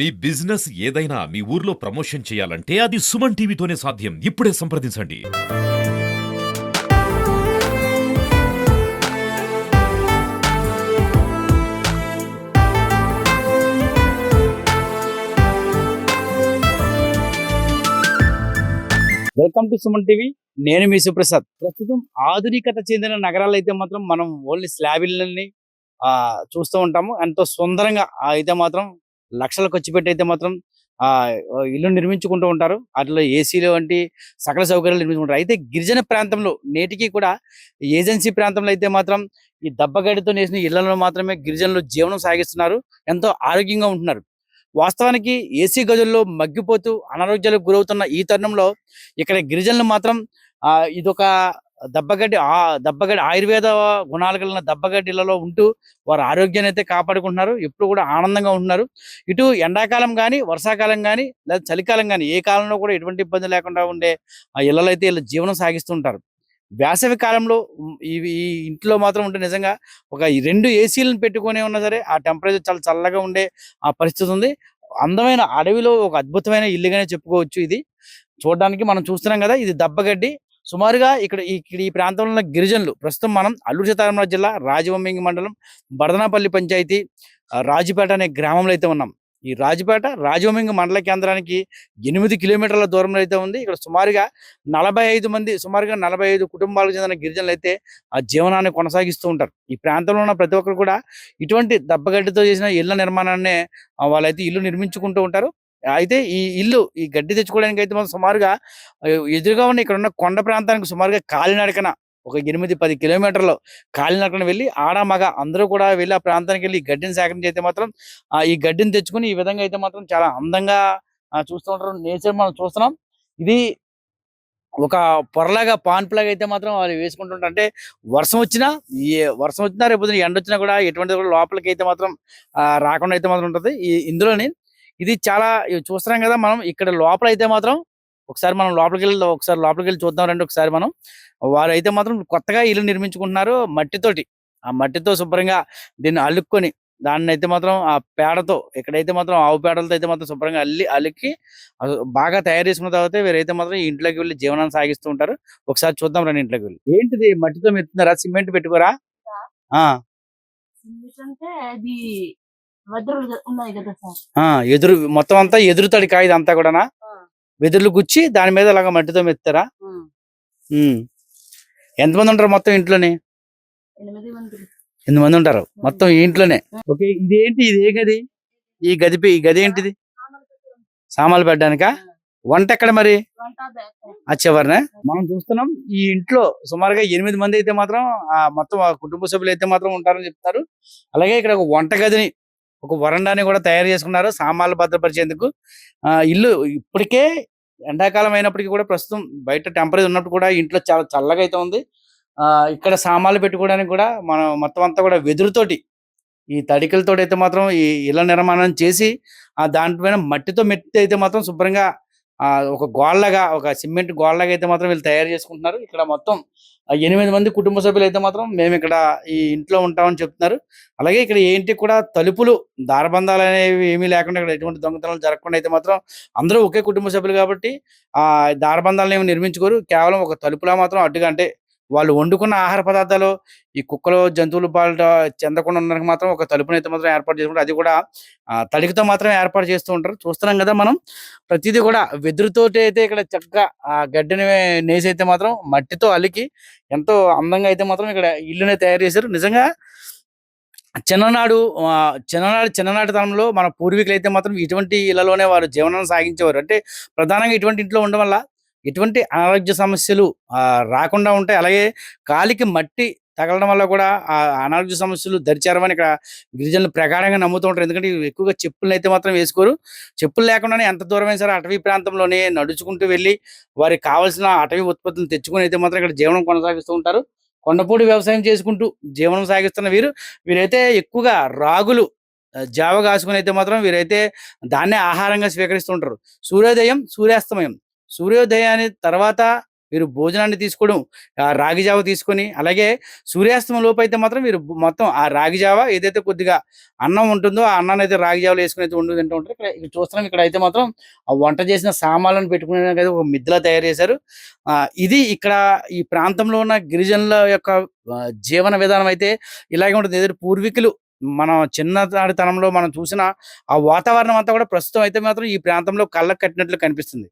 మీ business ఏదైనా మీ ఊర్లో promotion చేయాలంటే అది సుమన్ టీవీతోనే సాధ్యం. ఇప్పుడే సంప్రదించండి. Welcome to Suman TV. నేను మీ సుప్రసాద్. ప్రస్తుతం ఆధునికత చెందిన నగరాలు అయితే మాత్రం మనం ఓన్లీ స్లాబ్ ఇళ్ళని చూస్తూ ఉంటాము. ఎంతో సుందరంగా అయితే మాత్రం లక్షలు ఖర్చు పెట్టి అయితే మాత్రం ఆ ఇల్లు నిర్మించుకుంటూ ఉంటారు. వాటిలో ఏసీలు వంటి సకల సౌకర్యాలు నిర్మించుకుంటారు. అయితే గిరిజన ప్రాంతంలో నేటికి కూడా ఏజెన్సీ ప్రాంతంలో అయితే మాత్రం ఈ దబ్బగడ్డితో నేసిన ఇళ్లలో మాత్రమే గిరిజనులు జీవనం సాగిస్తున్నారు. ఎంతో ఆరోగ్యంగా ఉంటున్నారు. వాస్తవానికి ఏసీ గదుల్లో మగ్గిపోతూ అనారోగ్యాలకు గురవుతున్న ఈ తరుణంలో ఇక్కడ గిరిజనులు మాత్రం ఇదొక దబ్బగడ్డి ఆయుర్వేద గుణాలు కలిగిన దబ్బగడ్డిలలో ఉంటూ వారి ఆరోగ్యాన్ని అయితే కాపాడుకుంటున్నారు. ఎప్పుడు కూడా ఆనందంగా ఉంటున్నారు. ఇటు ఎండాకాలం కానీ, వర్షాకాలం కానీ, లేదా చలికాలం కానీ ఏ కాలంలో కూడా ఎటువంటి ఇబ్బంది లేకుండా ఉండే ఆ ఇళ్లలో అయితే వీళ్ళు జీవనం సాగిస్తుంటారు. వేసవి కాలంలో ఈ ఇంట్లో మాత్రం ఉంటే నిజంగా ఒక 2 ఏసీలను పెట్టుకొని ఉన్నా సరే ఆ టెంపరేచర్ చాలా చల్లగా ఉండే ఆ పరిస్థితి ఉంది. అందమైన అడవిలో ఒక అద్భుతమైన ఇల్లుగానే చెప్పుకోవచ్చు ఇది. చూడడానికి మనం చూస్తున్నాం కదా, ఇది దబ్బగడ్డి. సుమారుగా ఇక్కడ ఈ ప్రాంతంలో ఉన్న గిరిజనులు ప్రస్తుతం మనం అల్లూరు సీతారామరాజు జిల్లా రాజవొమ్మింగి మండలం బడదనాపల్లి పంచాయతీ రాజుపేట అనే గ్రామంలో అయితే ఉన్నాం. ఈ రాజుపేట రాజవొమ్మింగి మండల కేంద్రానికి 8 కిలోమీటర్ల దూరంలో అయితే ఉంది. ఇక్కడ సుమారుగా 45 కుటుంబాలకు చెందిన గిరిజనులు అయితే ఆ జీవనాన్ని కొనసాగిస్తూ ఉంటారు. ఈ ప్రాంతంలో ఉన్న ప్రతి ఒక్కరు కూడా ఇటువంటి దబ్బగడ్డితో చేసిన ఇళ్ల నిర్మాణాన్ని వాళ్ళైతే ఇల్లు నిర్మించుకుంటూ ఉంటారు. అయితే ఈ గడ్డి తెచ్చుకోవడానికి అయితే మనం సుమారుగా ఎదురుగా ఉన్న ఇక్కడ ఉన్న కొండ ప్రాంతానికి సుమారుగా కాలినడకన ఒక 8-10 కిలోమీటర్లు కాలినడకన వెళ్ళి ఆడ మగ అందరూ కూడా వెళ్ళి ఆ ప్రాంతానికి వెళ్ళి ఈ గడ్డిని సేకరించి అయితే మాత్రం ఈ గడ్డిని తెచ్చుకుని ఈ విధంగా అయితే మాత్రం చాలా అందంగా చూస్తూ ఉంటారు. నేచర్ మనం చూస్తున్నాం. ఇది ఒక పొరలాగా పాన్పులాగా అయితే మాత్రం వాళ్ళు వేసుకుంటుంటారు. అంటే వర్షం వచ్చినా రేపు ఎండ వచ్చినా కూడా ఎటువంటి కూడా లోపలికి అయితే మాత్రం రాకుండా అయితే మాత్రం ఉంటుంది. ఇందులోని ఇది చాలా చూస్తున్నాం కదా మనం. ఇక్కడ లోపల అయితే మాత్రం ఒకసారి లోపలికి వెళ్ళి చూద్దాం రండి. ఒకసారి మనం వారైతే మాత్రం కొత్తగా ఇల్లు నిర్మించుకుంటున్నారు మట్టితోటి. ఆ మట్టితో శుభ్రంగా దీన్ని అలుక్కొని దాన్ని అయితే మాత్రం ఆ పేడతో ఎక్కడైతే మాత్రం ఆవు పేడలతో అయితే మాత్రం శుభ్రంగా అలికి బాగా తయారు చేసుకున్న తర్వాత వీరైతే మాత్రం ఇంట్లోకి వెళ్ళి జీవనాన్ని సాగిస్తూ ఉంటారు. ఒకసారి చూద్దాం రండి ఇంట్లోకి వెళ్ళి. ఏంటిది మట్టితో మెత్తున్నారా, సిమెంట్ పెట్టుకోరా? ఎదురు మొత్తం అంతా ఎదురుతాడు కాయ అంతా కూడా వెదురులు గుచ్చి దాని మీద అలాగా మట్టితో మెత్తారా? ఎంతమంది ఉంటారు మొత్తం ఇంట్లోనే? 8 మంది ఉంటారు మొత్తం ఇంట్లోనే. ఓకే, ఇది ఏ గది? ఈ గది ఏంటిది? సామాన్లు పెట్టడానికా? వంట ఎక్కడ మరి? ఆ చివరినే మనం చూస్తున్నాం. ఈ ఇంట్లో సుమారుగా 8 మంది అయితే మాత్రం మొత్తం కుటుంబ సభ్యులు అయితే మాత్రం ఉంటారని చెప్తారు. అలాగే ఇక్కడ ఒక వంట గదిని, ఒక వరండాని కూడా తయారు చేసుకున్నారు సామాన్లు భద్రపరిచేందుకు. ఇల్లు ఇప్పటికే ఎండాకాలం అయినప్పటికీ కూడా ప్రస్తుతం బయట టెంపరేచర్ ఉన్నప్పుడు కూడా ఇంట్లో చాలా చల్లగా అయితే ఉంది. ఇక్కడ సామాన్లు పెట్టుకోవడానికి కూడా మనం మొత్తం అంతా కూడా వెదురుతోటి, ఈ తడికలతోటి అయితే మాత్రం ఈ ఇళ్ల నిర్మాణం చేసి దాంట్లోనే మట్టితో మెట్టి అయితే మాత్రం శుభ్రంగా ఒక సిమెంట్ గోడలాగా అయితే మాత్రం వీళ్ళు తయారు చేసుకుంటున్నారు. ఇక్కడ మొత్తం 8 మంది కుటుంబ సభ్యులు అయితే మాత్రం మేము ఇక్కడ ఈ ఇంట్లో ఉంటామని చెప్తున్నారు. అలాగే ఇక్కడ ఏంటి కూడా తలుపులు, దారబంధాలు అనేవి ఏమీ లేకుండా ఇక్కడ ఎటువంటి దొంగతనాలు జరగకుండా అయితే మాత్రం అందరూ ఒకే కుటుంబ సభ్యులు కాబట్టి దారబంధాలను ఏమి నిర్మించుకోరు. కేవలం ఒక తలుపులా మాత్రం అడ్డుగా, అంటే వాళ్ళు వండుకున్న ఆహార పదార్థాలు ఈ కుక్కలు జంతువులు పాలట చెందకుండా ఉండడానికి మాత్రం ఒక తలుపునైతే మాత్రం ఏర్పాటు చేసుకుంటారు. అది కూడా తడికితో మాత్రం ఏర్పాటు చేస్తూ ఉంటారు. చూస్తున్నాం కదా మనం. ప్రతిదీ కూడా వెదురుతోటి అయితే ఇక్కడ చక్కగా ఆ గడ్డిని నేసి అయితే మాత్రం మట్టితో అలికి ఎంతో అందంగా అయితే మాత్రం ఇక్కడ ఇల్లునే తయారు చేశారు. నిజంగా చిన్ననాటి తరంలో మన పూర్వీకులు అయితే మాత్రం ఇటువంటి ఇళ్లలోనే వారు జీవనాన్ని సాగించేవారు. అంటే ప్రధానంగా ఇటువంటి ఇంట్లో ఉండడం వల్ల ఎటువంటి అనారోగ్య సమస్యలు రాకుండా ఉంటాయి. అలాగే కాలికి మట్టి తగలడం వల్ల కూడా ఆ అనారోగ్య సమస్యలు దరిచేరవని ఇక్కడ గిరిజనులు ప్రగాఢంగా నమ్ముతూ ఉంటారు. ఎందుకంటే ఎక్కువగా చెప్పులను అయితే మాత్రం వేసుకోరు. చెప్పులు లేకుండానే ఎంత దూరమైనా సరే అటవీ ప్రాంతంలోనే నడుచుకుంటూ వెళ్ళి వారికి కావాల్సిన అటవీ ఉత్పత్తులను తెచ్చుకొని అయితే మాత్రం ఇక్కడ జీవనం కొనసాగిస్తూ ఉంటారు. కొండపూడి వ్యవసాయం చేసుకుంటూ జీవనం సాగిస్తున్న వీరైతే ఎక్కువగా రాగులు జావ కాసుకుని అయితే మాత్రం వీరైతే దాన్నే ఆహారంగా స్వీకరిస్తూ ఉంటారు. సూర్యోదయం, సూర్యాస్తమయం, సూర్యోదయాన్ని తర్వాత వీరు భోజనాన్ని తీసుకోవడం, రాగి జావ తీసుకొని, అలాగే సూర్యాస్తమం లోపు అయితే మాత్రం వీరు మొత్తం ఆ రాగి జావ ఏదైతే కొద్దిగా అన్నం ఉంటుందో ఆ అన్నాన్ని అయితే రాగి జావలో వేసుకుని అయితే వండు తింటూ ఉంటారు. ఇక్కడ చూస్తున్నాం, ఇక్కడ అయితే మాత్రం ఆ వంట చేసిన సామాన్లను పెట్టుకునే ఒక మిద్దెలా తయారు చేశారు. ఇది ఇక్కడ ఈ ప్రాంతంలో ఉన్న గిరిజనుల యొక్క జీవన విధానం అయితే ఇలాగే ఉంటుంది. ఏదైతే పూర్వీకులు మనం చిన్ననాటితనంలో మనం చూసిన ఆ వాతావరణం అంతా కూడా ప్రస్తుతం అయితే మాత్రం ఈ ప్రాంతంలో కళ్ళకు కట్టినట్లు కనిపిస్తుంది.